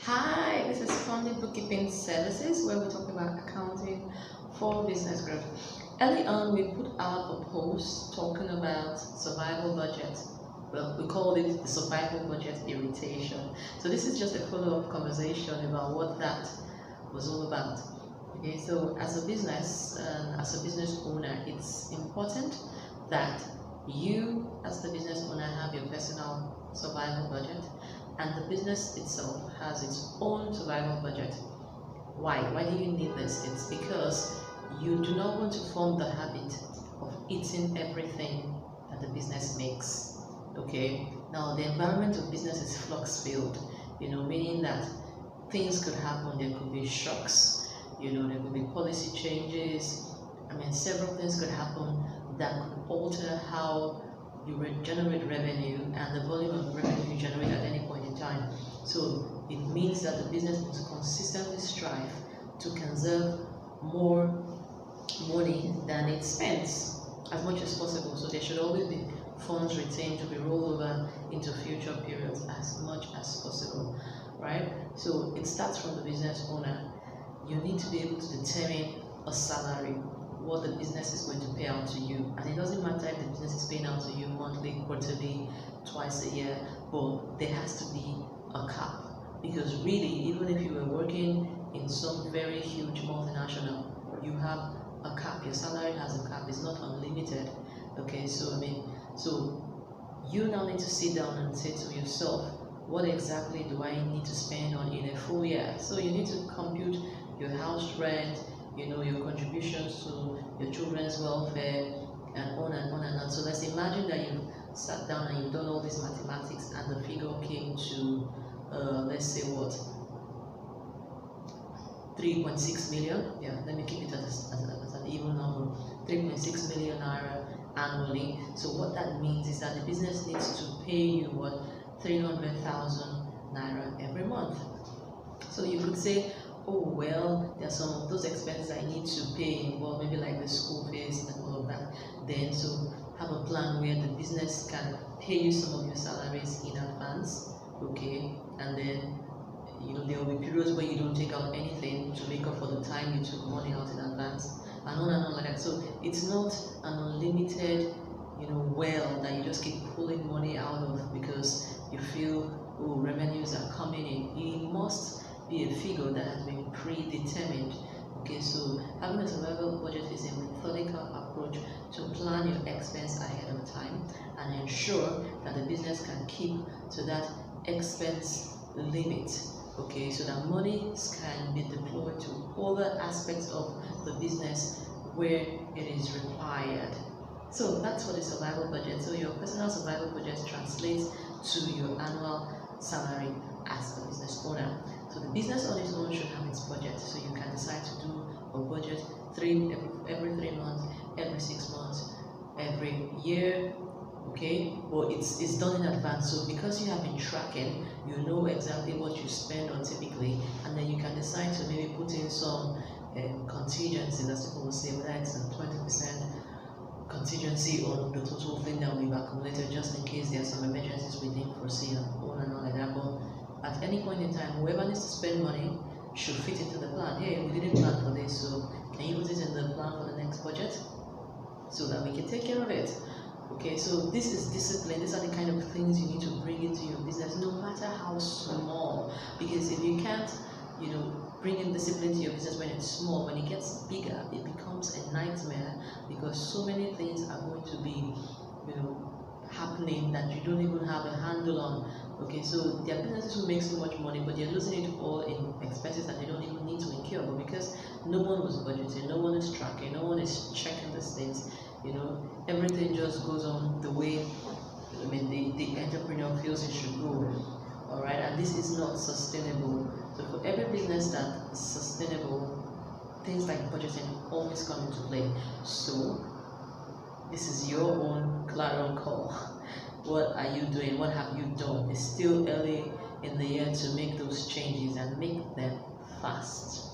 Hi, this is Funding Bookkeeping Services where we talk about accounting for business growth. Early on, we put out a post talking about survival budget. Well, we called it the survival budget irritation. So this is just a follow-up conversation about what that was all about. Okay, so as a business and as a business owner, it's important that you, as the business owner, have your personal survival budget, and the business itself has its own survival budget. Why? Why do you need this? It's because you do not want to form the habit of eating everything that the business makes. Okay. Now the environment of business is flux filled, meaning that things could happen. There could be shocks, there could be policy changes. Several things could happen that could alter how you generate revenue and the volume of revenue you generate at any point in time. So it means that the business must consistently strive to conserve more money than it spends as much as possible. So there should always be funds retained to be rolled over into future periods as much as possible, right? So it starts from the business owner. You need to be able to determine a salary, what the business is going to pay out to you. And it doesn't matter if the business is paying out to you monthly, quarterly, twice a year, but there has to be a cap. Because really, even if you were working in some very huge multinational, you have a cap. Your salary has a cap. It's not unlimited. Okay, so you now need to sit down and say to yourself, what exactly do I need to spend on in a full year? So you need to compute your house rent, your contributions to your children's welfare, and on and on and on. So let's imagine that you've sat down and you've done all these mathematics and the figure came to, let's say what, 3.6 million. Yeah, let me keep it as an even number, 3.6 million naira annually. So what that means is that the business needs to pay you what, 300,000 naira every month. So you could say, oh well, there are some of those expenses I need to pay involved, maybe like the school fees and all of that. Then so have a plan where the business can pay you some of your salaries in advance, okay, and then there will be periods where you don't take out anything to make up for the time you took money out in advance, and on like that. So it's not an unlimited well that you just keep pulling money out of because you feel, oh, revenues are coming in. It must be a figure that has been predetermined. Okay, so having a survival budget is a methodical approach to plan your expense ahead of time and ensure that the business can keep to that expense limit. Okay, so that money can be deployed to other aspects of the business where it is required. So that's for the survival budget. So your personal survival budget translates to your annual salary as a business owner. So the business on its own should have its budget. So you can decide to do a budget every 3 months, every 6 months, every year. Okay, but it's done in advance. So because you have been tracking, you know exactly what you spend on typically, and then you can decide to maybe put in some contingency, as people will say, whether it's a 20% contingency on the total thing that we've accumulated, just in case there are some emergencies we didn't foresee and on and on like that. But at any point in time, whoever needs to spend money should fit into the plan. Hey, we didn't plan for this, so can you put it in the plan for the next budget so that we can take care of it? Okay, so this is discipline. These are the kind of things you need to bring into your business, no matter how small. Because if you can't, bring in discipline to your business when it's small, when it gets bigger, it becomes a nightmare because so many things are going to be, happening that you don't even have a handle on. Okay, so there are businesses who make so much money, but they're losing it all in expenses that they don't even need to incur. But because no one was budgeting, no one is tracking, no one is checking these things, everything just goes on the way the entrepreneur feels it should go. All right, and this is not sustainable. So for every business that is sustainable, things like budgeting always come into play. So this is your own clarion call. What are you doing? What have you done? It's still early in the year to make those changes and make them fast.